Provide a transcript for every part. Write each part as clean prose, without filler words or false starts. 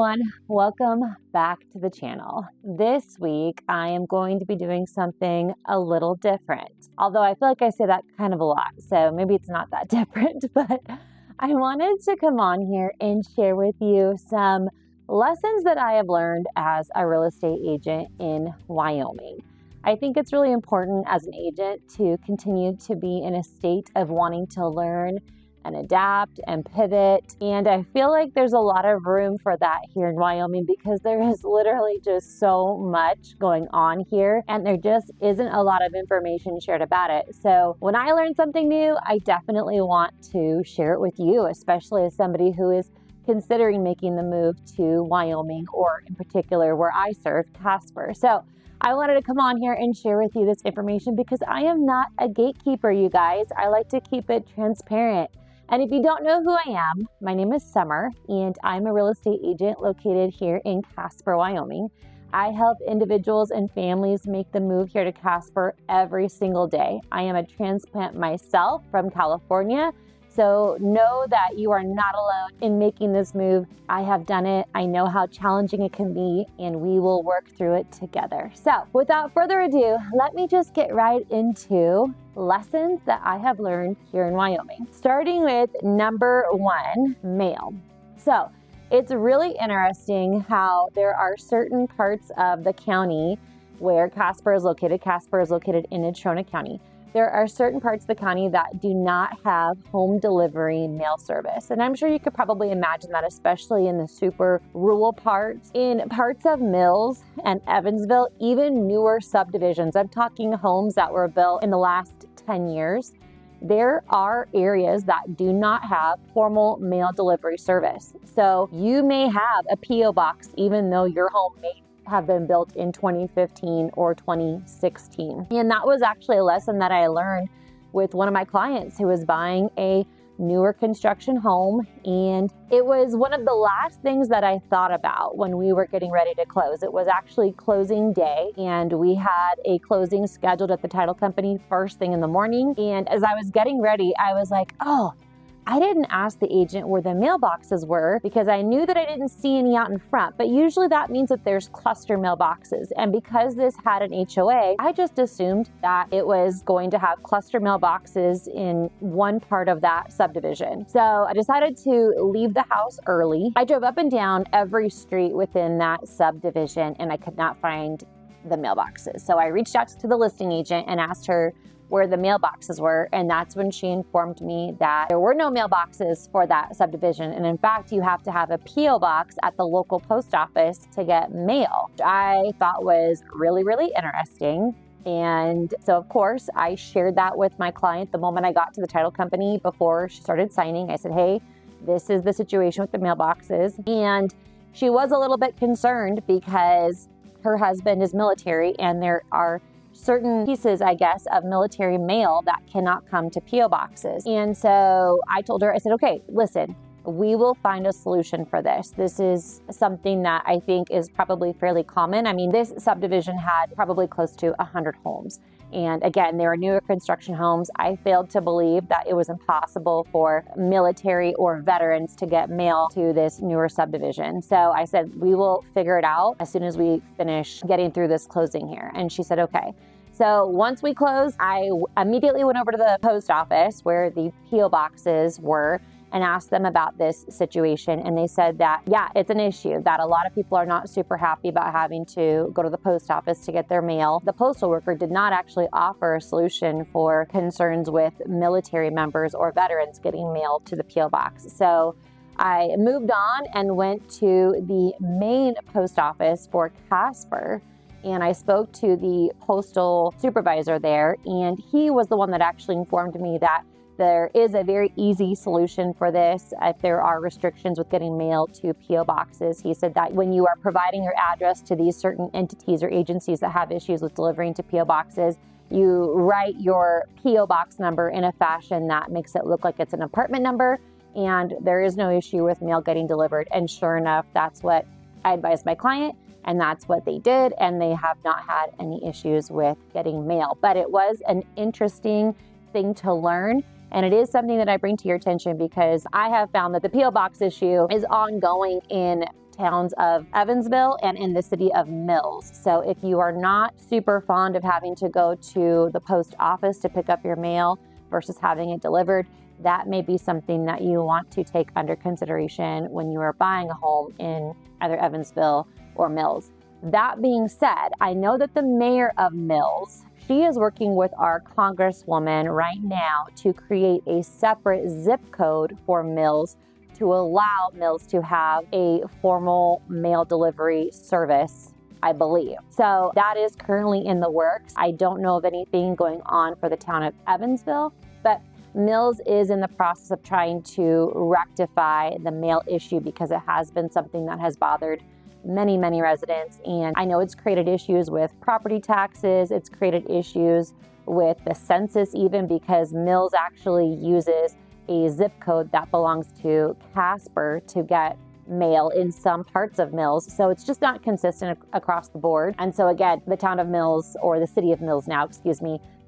everyone, welcome back to the channel. This week I am going to be doing something a little different, although I feel like I say that kind of a lot, so maybe it's not that different, but I wanted to come on here and share with you some lessons that I have learned as a real estate agent in Wyoming. I think it's really important as an agent to continue to be in a state of wanting to learn and adapt and pivot. And I feel like there's a lot of room for that here in Wyoming because there is literally just so much going on here and there just isn't a lot of information shared about it. So when I learn something new, I definitely want to share it with you, especially as somebody who is considering making the move to Wyoming, or in particular where I serve, Casper. So I wanted to come on here and share with you this information because I am not a gatekeeper, you guys. I like to keep it transparent. And if you don't know who I am, my name is Summer, and I'm a real estate agent located here in Casper, Wyoming. I help individuals and families make the move here to Casper every single day. I am a transplant myself from California, so know that you are not alone in making this move. I have done it. I know how challenging it can be, and we will work through it together. So without further ado, let me just get right into lessons that I have learned here in Wyoming. Starting with number one, mail. So it's really interesting how there are certain parts of the county where Casper is located. Casper is located in Natrona County. There are certain parts of the county that do not have home delivery mail service. And I'm sure you could probably imagine that, especially in the super rural parts. In parts of Mills and Evansville, even newer subdivisions, I'm talking homes that were built in the last 10 years, there are areas that do not have formal mail delivery service. So you may have a P.O. box even though your home may have been built in 2015 or 2016. And that was actually a lesson that I learned with one of my clients who was buying a newer construction home. And it was one of the last things that I thought about when we were getting ready to close. It was actually closing day, and we had a closing scheduled at the title company first thing in the morning. And as I was getting ready, I was like, oh, I didn't ask the agent where the mailboxes were because I knew that I didn't see any out in front, but usually that means that there's cluster mailboxes. And because this had an HOA, I just assumed that it was going to have cluster mailboxes in one part of that subdivision. So I decided to leave the house early. I drove up and down every street within that subdivision and I could not find the mailboxes. So I reached out to the listing agent and asked her where the mailboxes were, and that's when she informed me that there were no mailboxes for that subdivision, and in fact you have to have a P.O. box at the local post office to get mail, which I thought was really, really interesting. And so of course I shared that with my client the moment I got to the title company. Before she started signing, I said, hey, this is the situation with the mailboxes. And she was a little bit concerned because her husband is military and there are certain pieces, I guess, of military mail that cannot come to P.O. boxes. And so I told her, I said, okay, listen, we will find a solution for this. This is something that I think is probably fairly common. I mean, this subdivision had probably close to 100 homes. And again, they were newer construction homes. I failed to believe that it was impossible for military or veterans to get mail to this newer subdivision. So I said, we will figure it out as soon as we finish getting through this closing here. And she said, okay. So once we closed, I immediately went over to the post office where the P.O. boxes were and asked them about this situation. And they said that, yeah, it's an issue, that a lot of people are not super happy about having to go to the post office to get their mail. The postal worker did not actually offer a solution for concerns with military members or veterans getting mail to the P.O. box. So I moved on and went to the main post office for Casper. And I spoke to the postal supervisor there, and he was the one that actually informed me that there is a very easy solution for this if there are restrictions with getting mail to P.O. boxes. He said that when you are providing your address to these certain entities or agencies that have issues with delivering to P.O. boxes, you write your P.O. box number in a fashion that makes it look like it's an apartment number, and there is no issue with mail getting delivered. And sure enough, that's what I advised my client, and that's what they did, and they have not had any issues with getting mail. But it was an interesting thing to learn. And it is something that I bring to your attention because I have found that the P.O. box issue is ongoing in towns of Evansville and in the city of Mills. So if you are not super fond of having to go to the post office to pick up your mail versus having it delivered, that may be something that you want to take under consideration when you are buying a home in either Evansville or Mills. That being said, I know that the mayor of Mills, she is working with our congresswoman right now to create a separate zip code for Mills to allow Mills to have a formal mail delivery service, I believe. So that is currently in the works. I don't know of anything going on for the town of Evansville, but Mills is in the process of trying to rectify the mail issue because it has been something that has bothered many residents. And I know it's created issues with property taxes. It's created issues with the census even because Mills actually uses a zip code that belongs to Casper to get mail in some parts of Mills. So it's just not consistent across the board. And so again, the town of Mills, or the city of Mills now,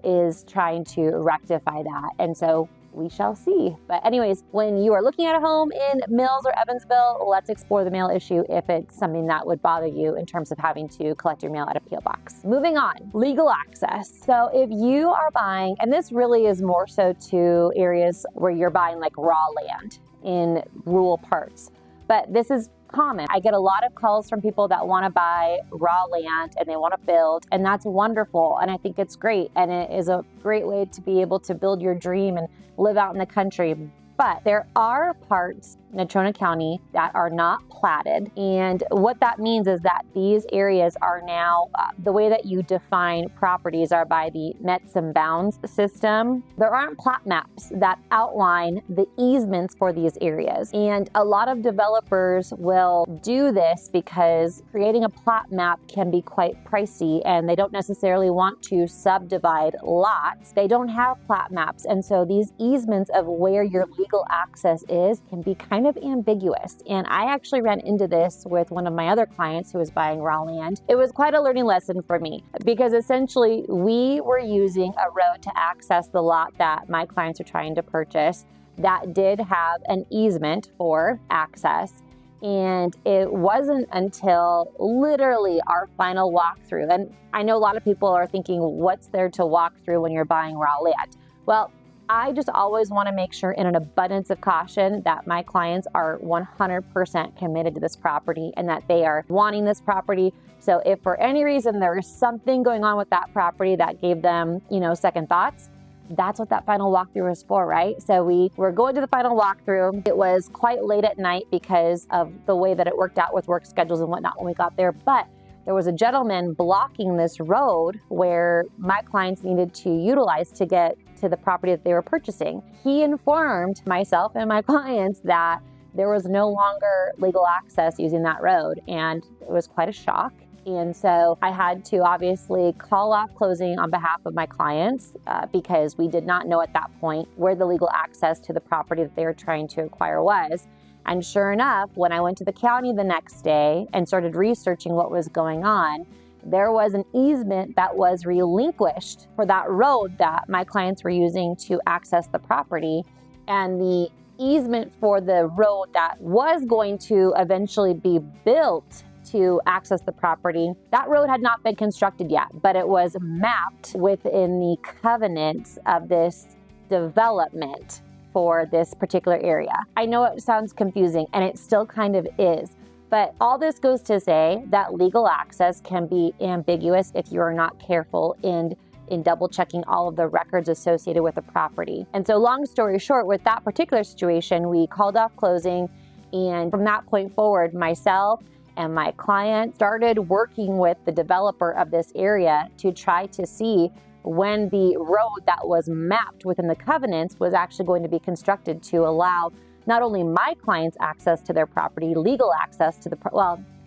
is trying to rectify that. And so we shall see. But anyways, when you are looking at a home in Mills or Evansville, let's explore the mail issue if it's something that would bother you in terms of having to collect your mail at a P.O. box. Moving on, legal access. So if you are buying, and this really is more so to areas where you're buying like raw land in rural parts, but this is common. I get a lot of calls from people that want to buy raw land and they want to build, and that's wonderful. And I think it's great. And it is a great way to be able to build your dream and live out in the country. But there are parts in Natrona County that are not platted. And what that means is that these areas are now, the way that you define properties are by the Mets and Bounds system. There aren't plat maps that outline the easements for these areas. And a lot of developers will do this because creating a plat map can be quite pricey and they don't necessarily want to subdivide lots. They don't have plat maps. And so these easements of where your legal access is can be kind of ambiguous. And I actually ran into this with one of my other clients who was buying raw land. It was quite a learning lesson for me because essentially we were using a road to access the lot that my clients are trying to purchase that did have an easement for access. And it wasn't until literally our final walkthrough. And I know a lot of people are thinking, what's there to walk through when you're buying raw land? Well, I just always want to make sure in an abundance of caution that my clients are 100% committed to this property and that they are wanting this property. So if for any reason there is something going on with that property that gave them, second thoughts, that's what that final walkthrough is for, right? So we were going to the final walkthrough. It was quite late at night because of the way that it worked out with work schedules and whatnot when we got there. But there was a gentleman blocking this road where my clients needed to utilize to get to the property that they were purchasing. He informed myself and my clients that there was no longer legal access using that road, and it was quite a shock. And so I had to obviously call off closing on behalf of my clients because we did not know at that point where the legal access to the property that they were trying to acquire was. And sure enough, when I went to the county the next day and started researching what was going on, there was an easement that was relinquished for that road that my clients were using to access the property. And the easement for the road that was going to eventually be built to access the property, that road had not been constructed yet, but it was mapped within the covenants of this development for this particular area. I know it sounds confusing, and it still kind of is, but all this goes to say that legal access can be ambiguous if you're not careful in double checking all of the records associated with the property. And so long story short, with that particular situation, we called off closing, and from that point forward, myself and my client started working with the developer of this area to try to see when the road that was mapped within the covenants was actually going to be constructed to allow not only my clients access to their property, legal access to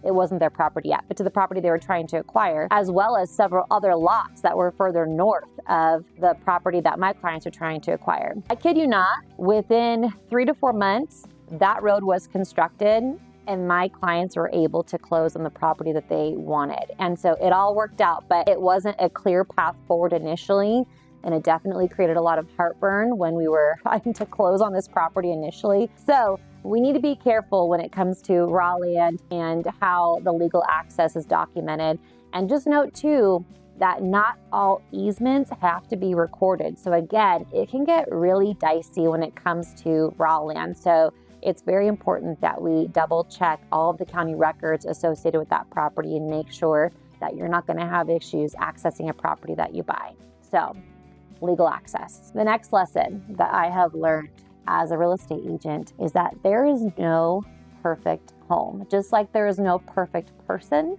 it wasn't their property yet, but to the property they were trying to acquire, as well as several other lots that were further north of the property that my clients are trying to acquire. I kid you not, within 3 to 4 months, that road was constructed and my clients were able to close on the property that they wanted. And so it all worked out, but it wasn't a clear path forward initially. And it definitely created a lot of heartburn when we were trying to close on this property initially. So we need to be careful when it comes to raw land and how the legal access is documented. And just note too, that not all easements have to be recorded. So again, it can get really dicey when it comes to raw land. So it's very important that we double check all of the county records associated with that property and make sure that you're not going to have issues accessing a property that you buy. So legal access. The next lesson that I have learned as a real estate agent is that there is no perfect home. Just like there is no perfect person,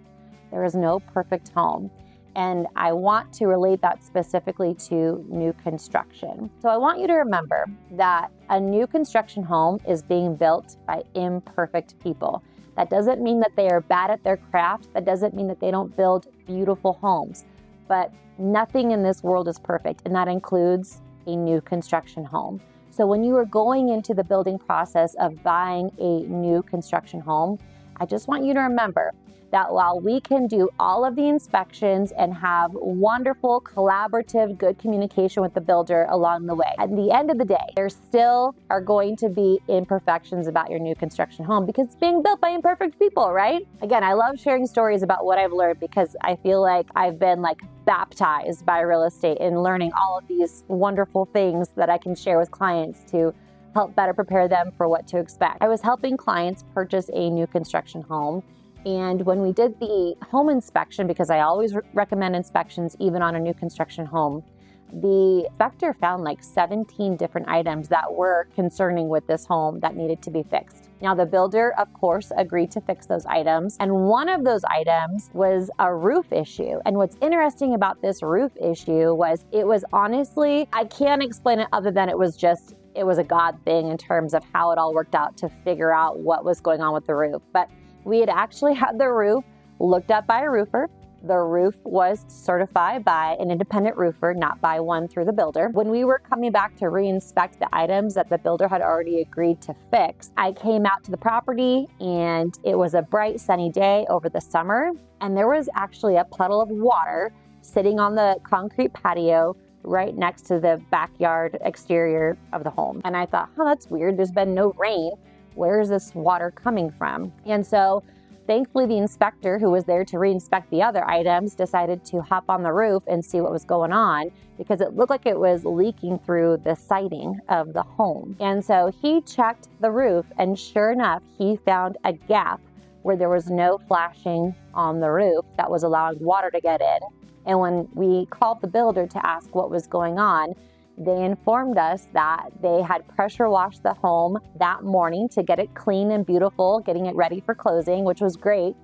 there is no perfect home. And I want to relate that specifically to new construction. So I want you to remember that a new construction home is being built by imperfect people. That doesn't mean that they are bad at their craft. That doesn't mean that they don't build beautiful homes. But nothing in this world is perfect, and that includes a new construction home. So when you are going into the building process of buying a new construction home, I just want you to remember that while we can do all of the inspections and have wonderful, collaborative, good communication with the builder along the way, at the end of the day, there still are going to be imperfections about your new construction home because it's being built by imperfect people, right? Again, I love sharing stories about what I've learned because I feel like I've been baptized by real estate and learning all of these wonderful things that I can share with clients to help better prepare them for what to expect. I was helping clients purchase a new construction home. And when we did the home inspection, because I always recommend inspections even on a new construction home, the inspector found 17 different items that were concerning with this home that needed to be fixed. Now, the builder, of course, agreed to fix those items. And one of those items was a roof issue. And what's interesting about this roof issue was it was honestly, I can't explain it other than it was a God thing in terms of how it all worked out to figure out what was going on with the roof. But we had actually had the roof looked at by a roofer. The roof was certified by an independent roofer, not by one through the builder. When we were coming back to re-inspect the items that the builder had already agreed to fix, I came out to the property and it was a bright sunny day over the summer. And there was actually a puddle of water sitting on the concrete patio right next to the backyard exterior of the home. And I thought, that's weird. There's been no rain. Where is this water coming from? And so thankfully the inspector who was there to re-inspect the other items decided to hop on the roof and see what was going on because it looked like it was leaking through the siding of the home. And so he checked the roof and sure enough, he found a gap where there was no flashing on the roof that was allowing water to get in. And when we called the builder to ask what was going on, they informed us that they had pressure washed the home that morning to get it clean and beautiful, getting it ready for closing, which was great.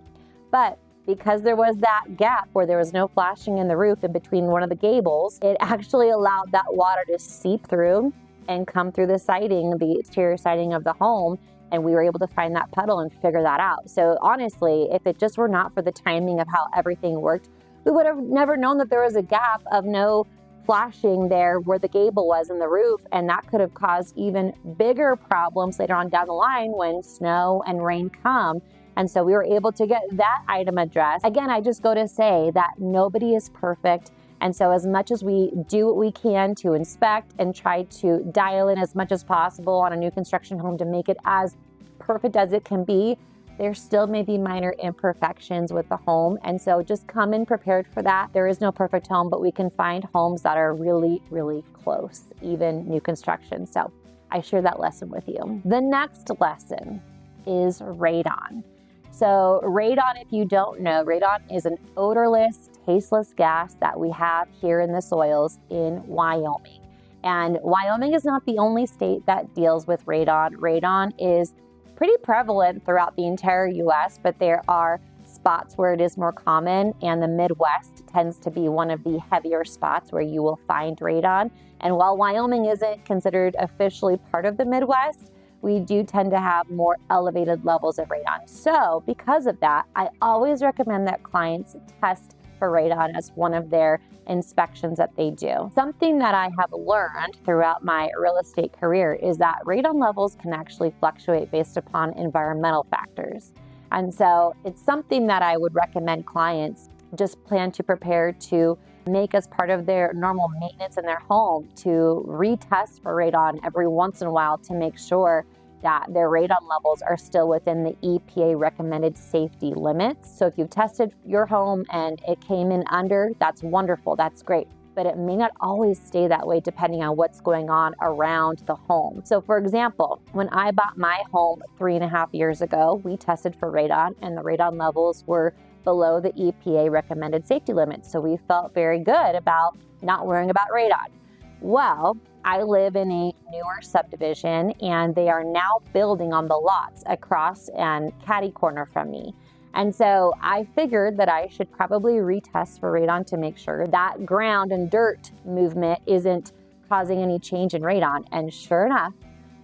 But because there was that gap where there was no flashing in the roof in between one of the gables, it actually allowed that water to seep through and come through the siding, the exterior siding of the home. And we were able to find that puddle and figure that out. So honestly, if it just were not for the timing of how everything worked, we would have never known that there was a gap of no flashing there where the gable was in the roof, and that could have caused even bigger problems later on down the line when snow and rain come. And so we were able to get that item addressed. Again, I just go to say that nobody is perfect. And so as much as we do what we can to inspect and try to dial in as much as possible on a new construction home to make it as perfect as it can be, there still may be minor imperfections with the home. And so just come in prepared for that. There is no perfect home, but we can find homes that are really, really close, even new construction. So I share that lesson with you. The next lesson is radon. So radon, if you don't know, radon is an odorless, tasteless gas that we have here in the soils in Wyoming. And Wyoming is not the only state that deals with radon. Radon is pretty prevalent throughout the entire U.S., but there are spots where it is more common, and the Midwest tends to be one of the heavier spots where you will find radon. And while Wyoming isn't considered officially part of the Midwest, we do tend to have more elevated levels of radon. So because of that, I always recommend that clients test for radon as one of their inspections that they do. Something that I have learned throughout my real estate career is that radon levels can actually fluctuate based upon environmental factors. And so it's something that I would recommend clients just plan to prepare to make as part of their normal maintenance in their home to retest for radon every once in a while to make sure that their radon levels are still within the EPA recommended safety limits. So if you've tested your home and it came in under, that's wonderful, that's great. But it may not always stay that way depending on what's going on around the home. So for example, when I bought my home 3.5 years ago, we tested for radon and the radon levels were below the EPA recommended safety limits. So we felt very good about not worrying about radon. Well, I live in a newer subdivision and they are now building on the lots across and catty corner from me. And so I figured that I should probably retest for radon to make sure that ground and dirt movement isn't causing any change in radon. And sure enough,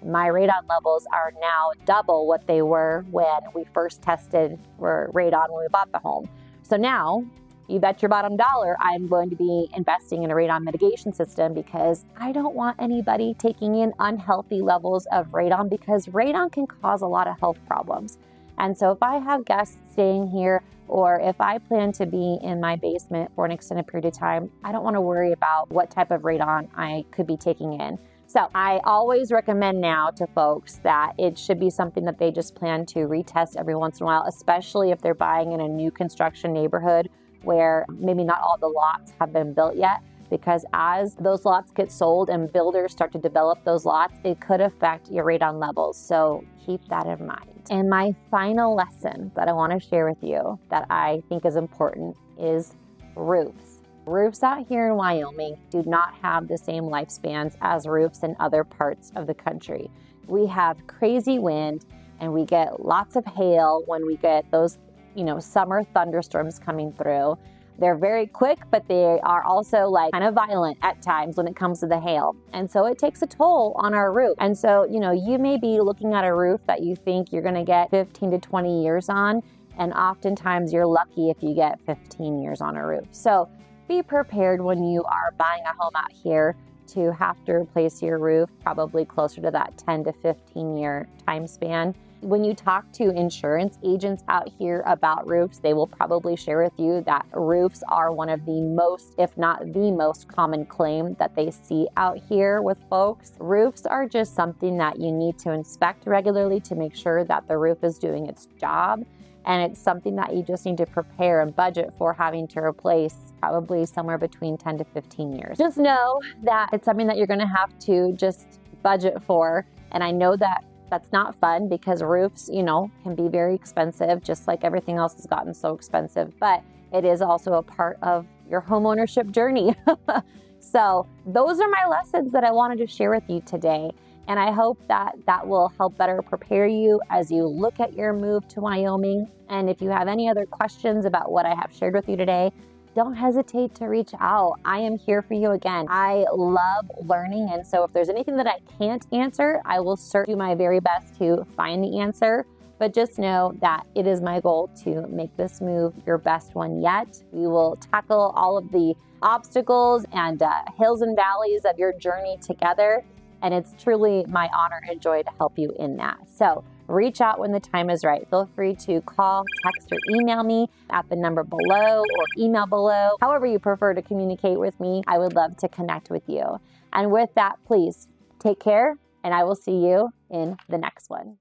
my radon levels are now double what they were when we first tested for radon when we bought the home. So now, you bet your bottom dollar I'm going to be investing in a radon mitigation system because I don't want anybody taking in unhealthy levels of radon because radon can cause a lot of health problems. And so if I have guests staying here or if I plan to be in my basement for an extended period of time, I don't want to worry about what type of radon I could be taking in. So I always recommend now to folks that it should be something that they just plan to retest every once in a while, especially if they're buying in a new construction neighborhood where maybe not all the lots have been built yet. Because as those lots get sold and builders start to develop those lots, it could affect your radon levels. So keep that in mind. And my final lesson that I want to share with you that I think is important is roofs. Roofs out here in Wyoming do not have the same lifespans as roofs in other parts of the country. We have crazy wind and we get lots of hail when we get those, summer thunderstorms coming through. They're very quick, but they are also kind of violent at times when it comes to the hail. And so it takes a toll on our roof. And so, you may be looking at a roof that you think you're going to get 15 to 20 years on. And oftentimes you're lucky if you get 15 years on a roof. So be prepared when you are buying a home out here to have to replace your roof, probably closer to that 10 to 15 year time span. When you talk to insurance agents out here about roofs, they will probably share with you that roofs are one of the most, if not the most common claim that they see out here with folks. Roofs are just something that you need to inspect regularly to make sure that the roof is doing its job. And it's something that you just need to prepare and budget for having to replace probably somewhere between 10 to 15 years. Just know that it's something that you're going to have to just budget for. And I know that that's not fun because roofs, can be very expensive, just like everything else has gotten so expensive, but it is also a part of your homeownership journey. So those are my lessons that I wanted to share with you today. And I hope that will help better prepare you as you look at your move to Wyoming. And if you have any other questions about what I have shared with you today, don't hesitate to reach out. I am here for you again. I love learning. And so if there's anything that I can't answer, I will do my very best to find the answer. But just know that it is my goal to make this move your best one yet. We will tackle all of the obstacles and hills and valleys of your journey together. And it's truly my honor and joy to help you in that. So reach out when the time is right. Feel free to call, text, or email me at the number below or email below. However you prefer to communicate with me, I would love to connect with you. And with that, please take care, and I will see you in the next one.